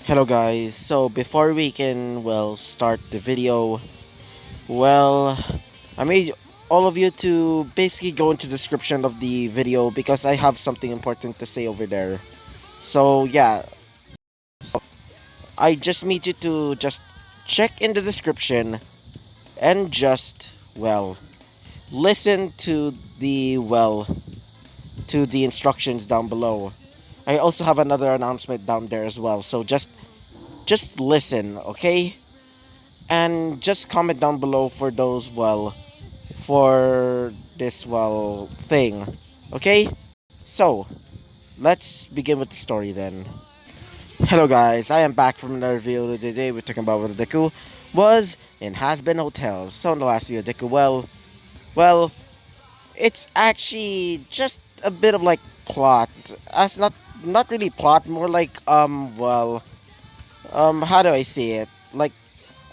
Hello guys, so before we can start the video, well I made all of you to basically go into the description of the video because I have something important to say over there. So yeah, I just need you to just check in the description and just listen to the instructions down below. I also have another announcement down there as well, so just listen, okay? And just comment down below for those for this thing, okay? So let's begin with the story then. Hello guys, I am back from another video. Today we're talking about what the deku was in has-been hotels. So in the last video, deku, well it's actually just a bit of like plot, as not really plot, more like how do I say it, like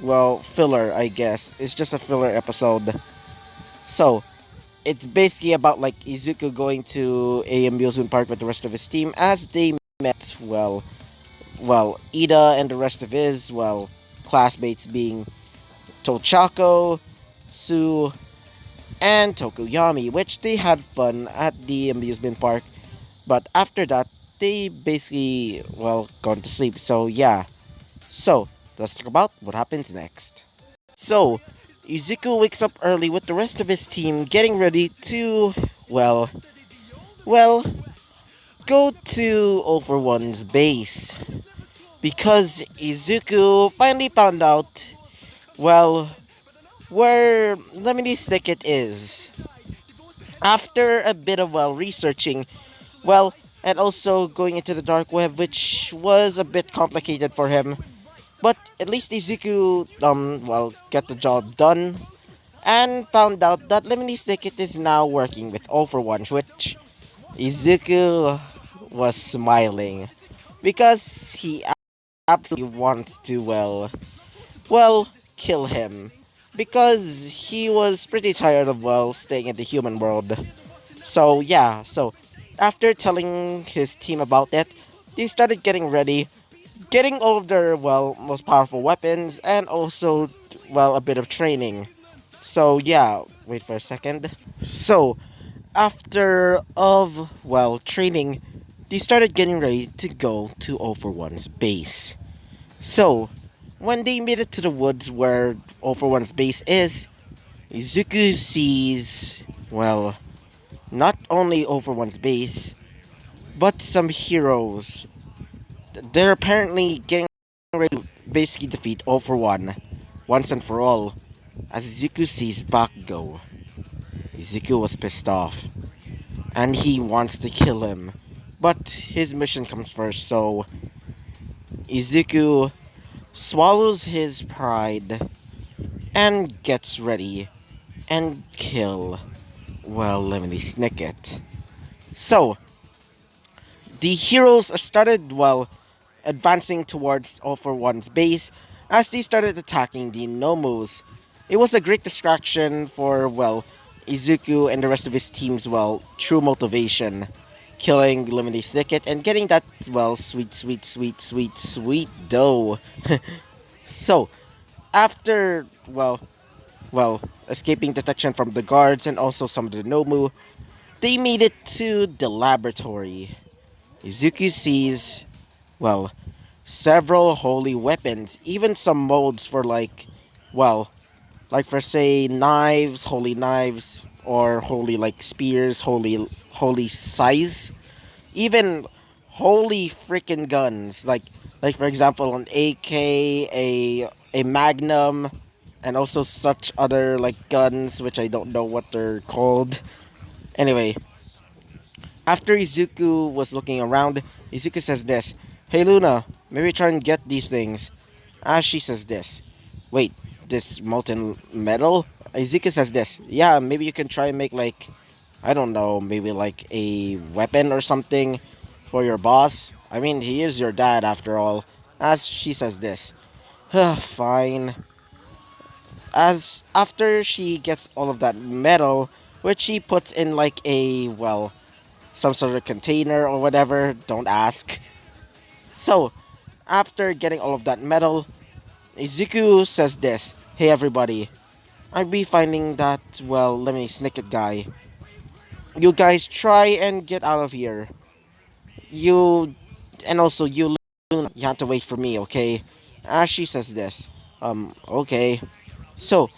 filler, I guess. It's just a filler episode. So it's basically about like Izuku going to a amusement park with the rest of his team as they met Ida and the rest of his classmates, being Tochako, Su, and Tokuyami, which they had fun at the amusement park. But after that, they basically gone to sleep. So yeah. So let's talk about what happens next. So, Izuku wakes up early with the rest of his team getting ready to, well, go to Over One's base. Because Izuku finally found out, well, where Lemonade Thicket is. After a bit of, researching, and also going into the dark web, which was a bit complicated for him. But at least Izuku, get the job done and found out that Lemony Snicket is now working with Overwatch, which Izuku was smiling because he absolutely wants to, kill him because he was pretty tired of, staying in the human world. So, yeah, so after telling his team about it, they started getting ready, getting all of their, most powerful weapons, and also, a bit of training. So yeah, wait for a second. So after of training, they started getting ready to go to Over One's base. So when they made it to the woods where Over One's base is, Izuku sees not only Over One's base, but some heroes. They're apparently getting ready to basically defeat Over One once and for all. As Izuku sees Bakugo, Izuku was pissed off, and he wants to kill him. But his mission comes first, so Izuku swallows his pride and gets ready and kill, Lemony Snicket. So, the heroes started, advancing towards All for One's base as they started attacking the Nomus. It was a great distraction for, Izuku and the rest of his team's, true motivation. Killing Lemony Snicket and getting that, sweet dough. So, after, escaping detection from the guards and also some of the Nomu, they made it to the laboratory. Izuku sees, well, several holy weapons, even some molds for like for say holy knives, or holy spears, holy size, even holy freaking guns, like for example an AK, a Magnum, and also such other guns which I don't know what they're called. Anyway, after Izuku was looking around, Izuku says this: "Hey Luna, maybe try and get these things." As she says this: "Wait, this molten metal?" Izuku says this: "Yeah, maybe you can try and make I don't know, maybe like a weapon or something for your boss. I mean, he is your dad after all." As she says this: "Fine." As after she gets all of that metal, which she puts in a some sort of container or whatever, don't ask. So, After getting all of that metal, Izuku says this: "Hey everybody, I'd be finding that, well, let me snick it guy. You guys try and get out of here. You, and also you, Luna, you have to wait for me, okay?" As she says this, okay. So,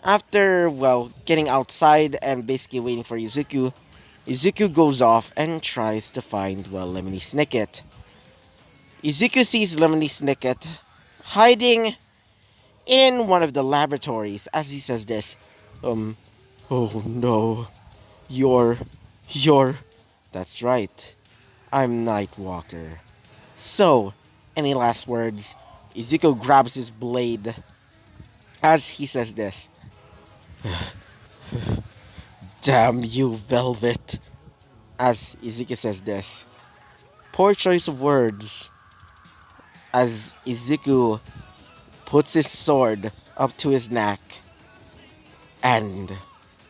after, well, getting outside and basically waiting for Izuku, Izuku goes off and tries to find, well, Lemony Snicket. Izuku sees Lemony Snicket hiding in one of the laboratories as he says this. Um, oh no, you're, you're, that's right, I'm Nightwalker. So, any last words? Izuku grabs his blade as he says this. Damn you, Velvet. As Izuku says this. Poor choice of words. As Izuku puts his sword up to his neck and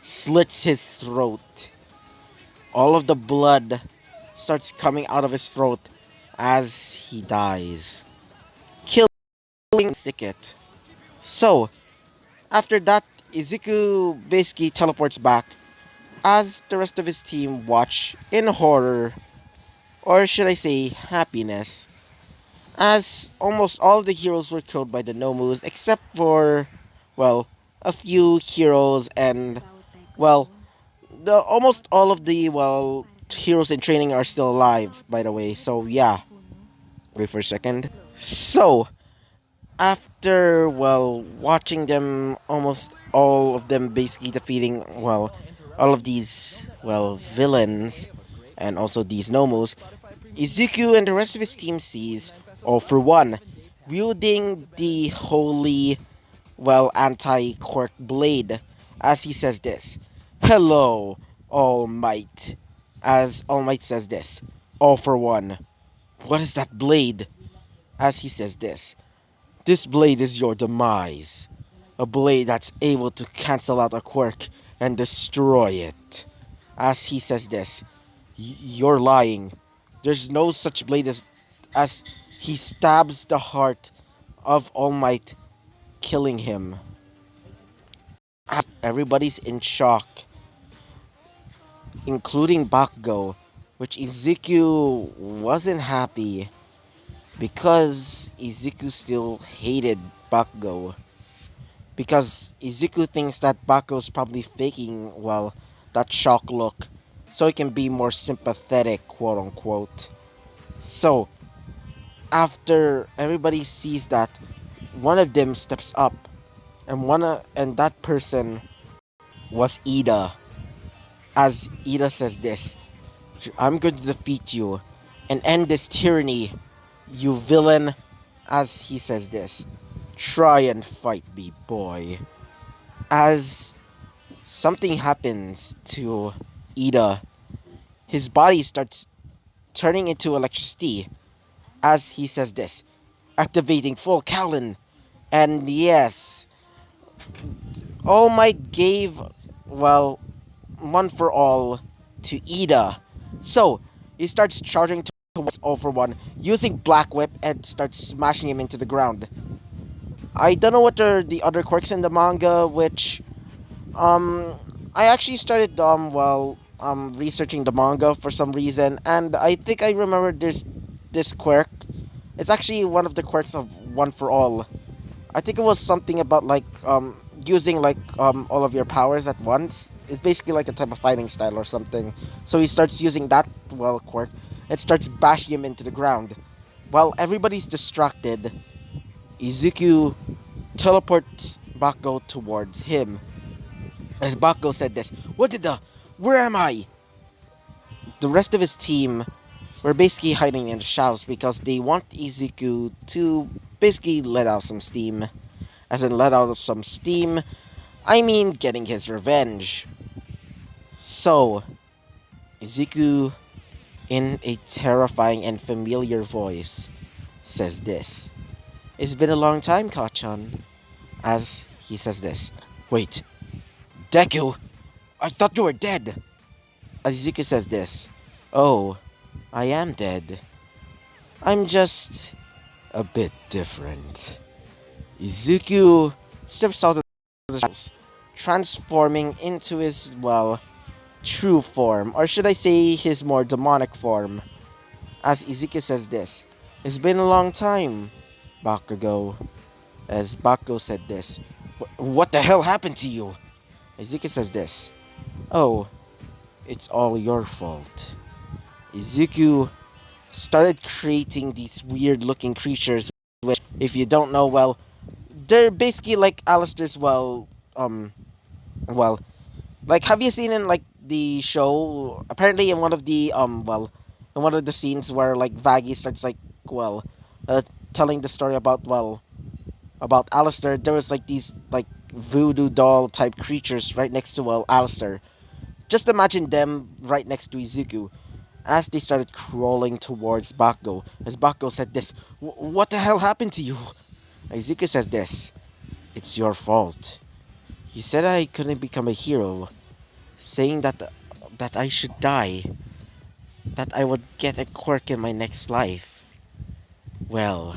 slits his throat. All of the blood starts coming out of his throat as he dies, killing Snicket. So, after that, Izuku basically teleports back as the rest of his team watch in horror, or should I say happiness, as almost all the heroes were killed by the Nomus except for, well, a few heroes and, well, the almost all of the, well, heroes in training are still alive, by the way. So yeah, wait for a second. So after, well, watching them, almost all of them basically defeating, well, all of these, well, villains and also these Nomus, Izuku and the rest of his team sees, all for one, wielding the holy, well, anti-quirk blade, as he says this. Hello, All Might. As All Might says this. All for one. What is that blade? As he says this. This blade is your demise. A blade that's able to cancel out a quirk and destroy it. As he says this. You're lying. There's no such blade as he stabs the heart of All Might, killing him. Everybody's in shock, including Bakugo, which Izuku wasn't happy because Izuku still hated Bakugo. Because Izuku thinks that Bakugo's probably faking, well, that shock look so he can be more sympathetic, quote unquote. So, after everybody sees that, one of them steps up, and that person was Ida. As Ida says this, I'm going to defeat you and end this tyranny, you villain. As he says this, try and fight me, boy. As something happens to Ida, his body starts turning into electricity. As he says this, activating full Callan. And yes, All Might gave, well, one for all to Ida. So, he starts charging towards All for One, using Black Whip and starts smashing him into the ground. I don't know what are the other quirks in the manga, which, I actually started, researching the manga for some reason, and I think I remember this quirk. It's actually one of the quirks of One for All. I think it was something about like using like all of your powers at once. It's basically like a type of fighting style or something. So he starts using that, well, quirk and starts bashing him into the ground. While everybody's distracted, Izuku teleports Bakugo towards him. As Bakugo said this, "What did the? Where am I?" The rest of his team were basically hiding in the shadows because they want Izuku to basically let out some steam. As in let out some steam, I mean getting his revenge. So, Izuku, in a terrifying and familiar voice, says this. It's been a long time, Kachan. As he says this. Wait, Deku? I thought you were dead. As Izuku says this. Oh, I am dead. I'm just a bit different. Izuku steps out of the shadows, transforming into his, well, true form, or should I say his more demonic form. As Izuku says this, "It's been a long time, Bakugo." As Bakugo said this, What the hell happened to you?" Izuku says this, "Oh, it's all your fault." Izuku started creating these weird looking creatures, which, if you don't know, well, they're basically like Alistair's, um, well, like, have you seen in, like, the show, apparently in one of the, in one of the scenes where, like, Vaggie starts, like, well, telling the story about, well, about Alistair, there was, like, these, like, voodoo doll type creatures right next to, well, Alistair. Just imagine them right next to Izuku. As they started crawling towards Bakugo, as Bakugo said this, What the hell happened to you?" Izuku says this, "It's your fault. You said I couldn't become a hero, saying that I should die, that I would get a quirk in my next life. Well,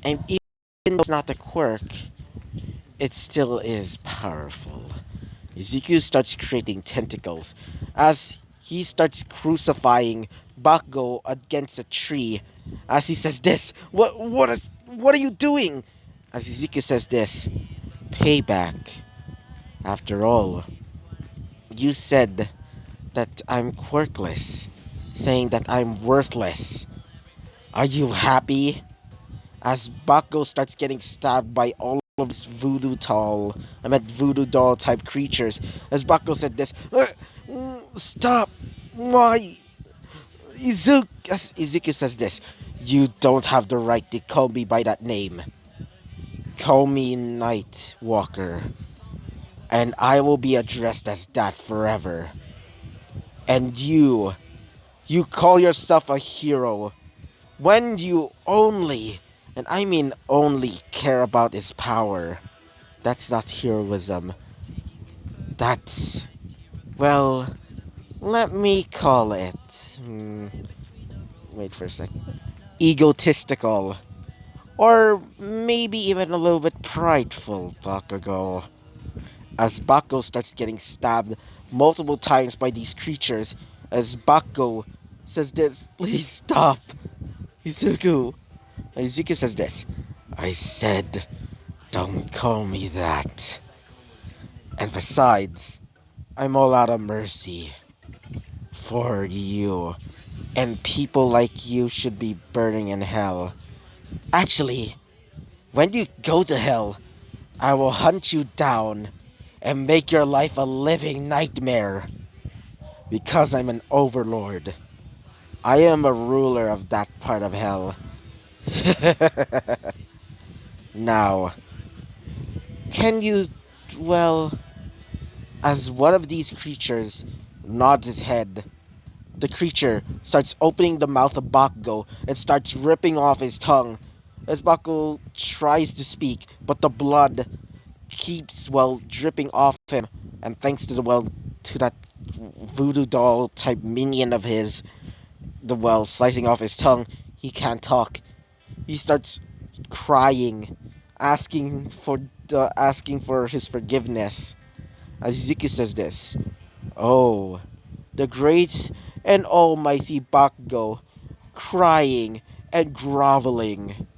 and even though it's not a quirk, it still is powerful." Ezekiel starts creating tentacles as he starts crucifying Bakugo against a tree. As he says this, what are you doing?" As Ezekiel says this, "Payback. After all, you said that I'm quirkless, saying that I'm worthless. Are you happy?" As Bakugo starts getting stabbed by all of these voodoo doll type creatures. As Bakugo said this, Stop! Why? As Izuku says this, "You don't have the right to call me by that name. Call me Night Walker, and I will be addressed as that forever. And you call yourself a hero when you only, and I mean only, care about his power. That's not heroism. That's, well, let me call it, wait for a sec, egotistical. Or maybe even a little bit prideful, Bakugo." As Bakugo starts getting stabbed multiple times by these creatures, as Bakugo says this, "Please stop, Izuku." Izuku says this, "I said, don't call me that. And besides, I'm all out of mercy for you. And people like you should be burning in hell. Actually, when you go to hell, I will hunt you down and make your life a living nightmare. Because I'm an overlord. I am a ruler of that part of hell." Now, can you, well, as one of these creatures nods his head, the creature starts opening the mouth of Bakugo and starts ripping off his tongue. As Bakugo tries to speak, but the blood keeps, well, dripping off him. And thanks to the, well, to that voodoo doll type minion of his, the, well, slicing off his tongue, he can't talk. He starts crying, asking for his forgiveness. As Izuku says this, "Oh, the great and almighty Bakugo, crying and groveling.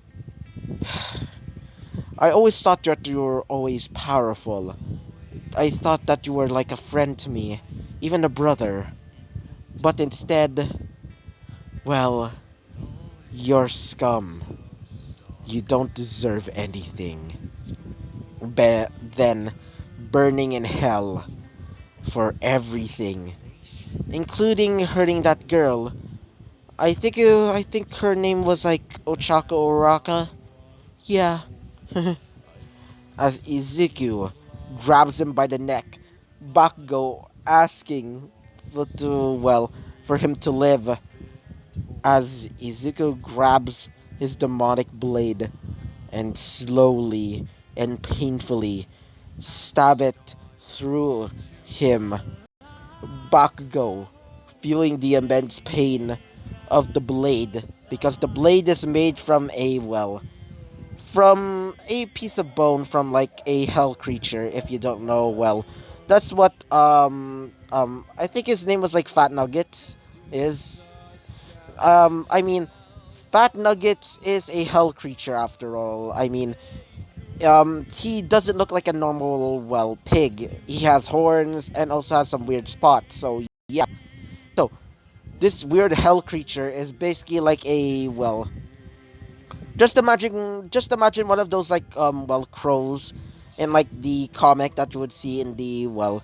I always thought that you were always powerful. I thought that you were like a friend to me, even a brother. But instead, well, you're scum. You don't deserve anything. Then, burning in hell for everything, including hurting that girl. I think her name was like Ochako Oraka. Yeah." As Izuku grabs him by the neck, Bakugo asking for him to live. As Izuku grabs his demonic blade and slowly and painfully stab it through him, Bakugo, feeling the immense pain of the blade because the blade is made from from a piece of bone from like a hell creature. If you don't know, well, that's what I think his name was like Fat Nuggets is. I mean, Fat Nuggets is a hell creature after all. I mean, he doesn't look like a normal, well, pig. He has horns and also has some weird spots. So yeah. So this weird hell creature is basically like a, well, just imagine one of those like well, crows in like the comic that you would see in the, well,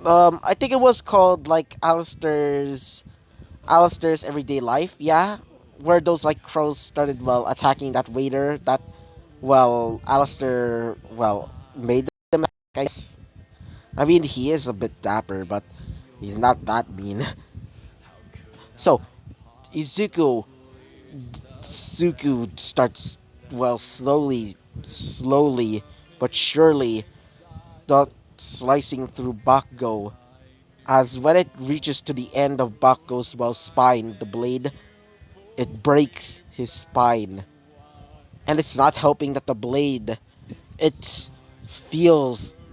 I think it was called like Alistair's Everyday Life, yeah, where those like crows started, well, attacking that waiter that, well, Alistair, well, made them, guys. I mean, he is a bit dapper, but he's not that mean. So Izuku Suku starts, well, slowly but surely, the slicing through Bakugo, as when it reaches to the end of Bakugo's, well, spine, the blade, it breaks his spine. And it's not helping that it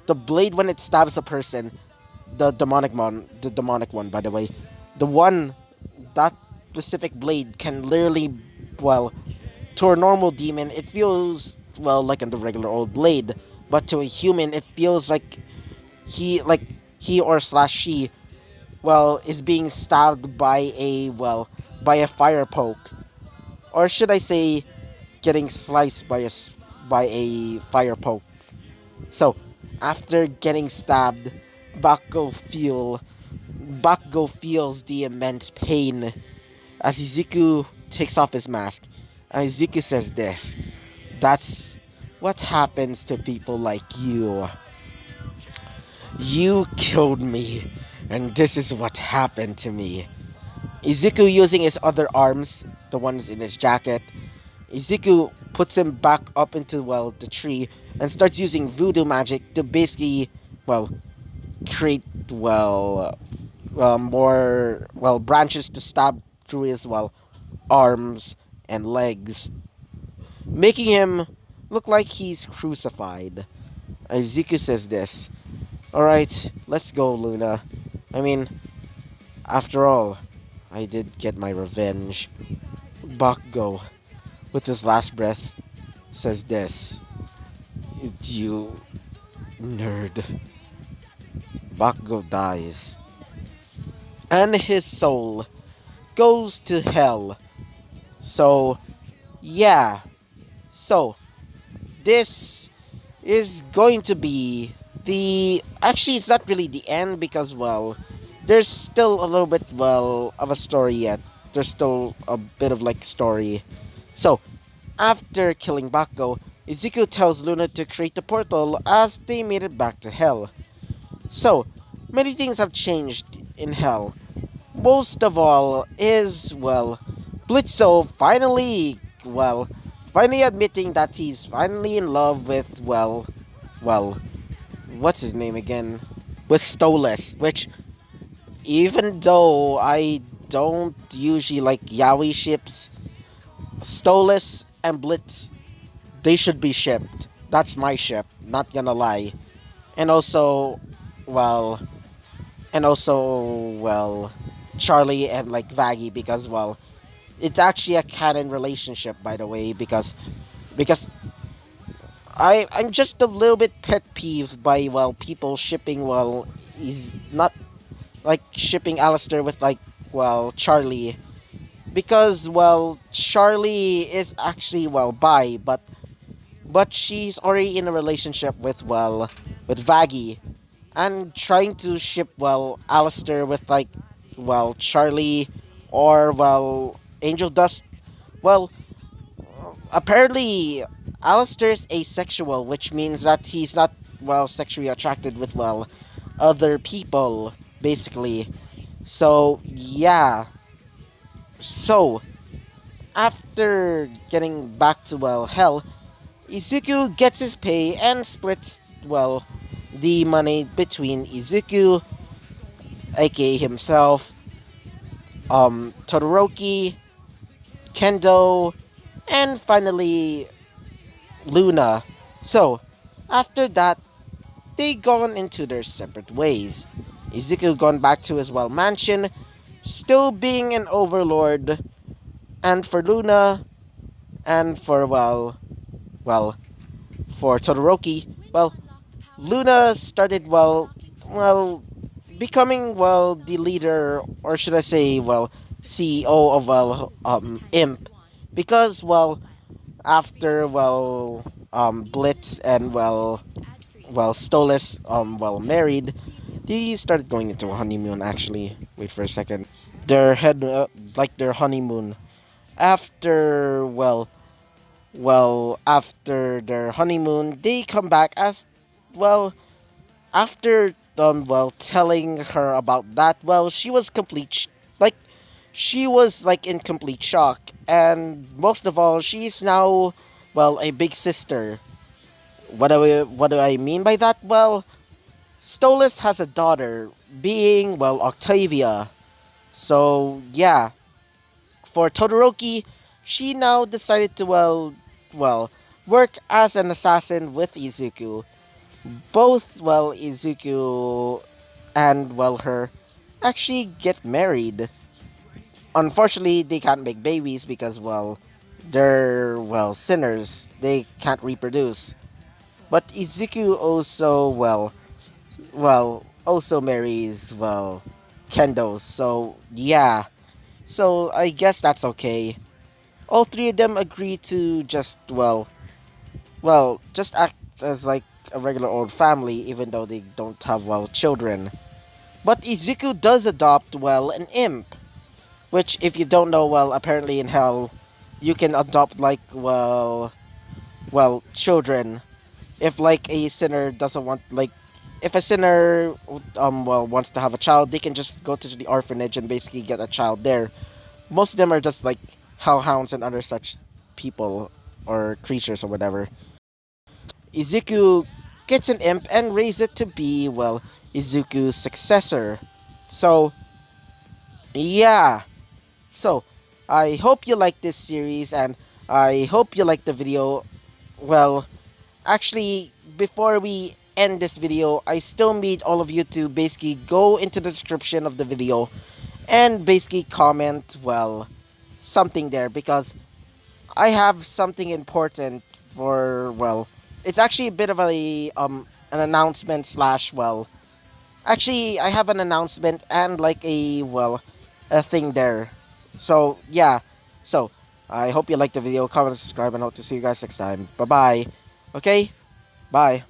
the blade when it stabs a person, the demonic one, by the way, the one, that specific blade can literally, well, to a normal demon, it feels, well, like the regular old blade, but to a human, it feels like like he or slash she, well, is being stabbed by by a fire poke, or should I say, getting sliced by by a fire poke. So, after getting stabbed, Bakugo feels the immense pain as Izuku takes off his mask, and Izuku says this. That's what happens to people like you. You killed me, and this is what happened to me. Izuku using his other arms, the ones in his jacket, Izuku puts him back up into, well, the tree and starts using voodoo magic to basically, well, create, well, more, well, branches to stab through his, well, arms and legs, making him look like he's crucified. Izuku says this. Alright, let's go, Luna. I mean, after all, I did get my revenge. Bakugo, with his last breath, says this. You nerd. Bakugo dies. And his soul goes to hell. So, yeah. So, this is going to be actually, it's not really the end because, well, there's still a little bit, well, of a story yet. There's still a bit of like story. So, after killing Bakugo, Izuku tells Luna to create the portal as they made it back to hell. So, many things have changed in hell. Most of all is, well, Blitzo finally admitting that he's finally in love with, well, what's his name again? With Stolas, which, even though I don't usually like yaoi ships, Stolas and Blitz, they should be shipped. That's my ship, not gonna lie. And also, well, well, Charlie and like Vaggie, because, well, it's actually a canon relationship, by the way, because I'm just a little bit pet peeved by, well, people shipping, well, he's not like shipping Alistair with like, well, Charlie, because, well, Charlie is actually, well, bi, but she's already in a relationship with, well, with Vaggie, and trying to ship, well, Alistair with like, well, Charlie, or, well, Angel Dust, well, apparently Alistair's asexual, which means that he's not, well, sexually attracted with, well, other people, basically. So, yeah. So, after getting back to, well, hell, Izuku gets his pay and splits, well, the money between Izuku, aka himself, Todoroki, Kendo, and finally Luna. So, after that, they gone into their separate ways. Izuku gone back to his mansion, still being an overlord, and for Luna, and for well, for Todoroki, Luna started becoming the leader, or should I say CEO of Imp, because after Blitz and Stolas married, they started going into a honeymoon. Actually, wait for a second. Their head like their honeymoon after after their honeymoon, they come back as well after telling her about that. She was like she was like in complete shock, and most of all, she's now a big sister. What do I mean by that? Stolas has a daughter, being Octavia. So yeah, for Todoroki, she now decided to well work as an assassin with Izuku. Both Izuku and her actually get married. Unfortunately, they can't make babies because they're sinners. They can't reproduce. But Izuku also also marries Kendo. So yeah. So I guess that's okay. All three of them agree to just just act as like a regular old family, even though they don't have children. But Izuku does adopt an imp, which if you don't know, apparently in hell you can adopt like children. If like a sinner doesn't want if a sinner wants to have a child, they can just go to the orphanage and basically get a child there. Most of them are just like hellhounds and other such people or creatures or whatever. Izuku gets an imp and raises it to be Izuku's successor. So yeah. So I hope you like this series, and I hope you like the video. Well, actually, before we end this video, I still need all of you to basically go into the description of the video and basically comment, something there, because I have something important for, it's actually a bit of an announcement slash, actually, I have an announcement and like a thing there. So, yeah. So, I hope you liked the video. Comment, subscribe, and hope to see you guys next time. Bye-bye. Okay? Bye.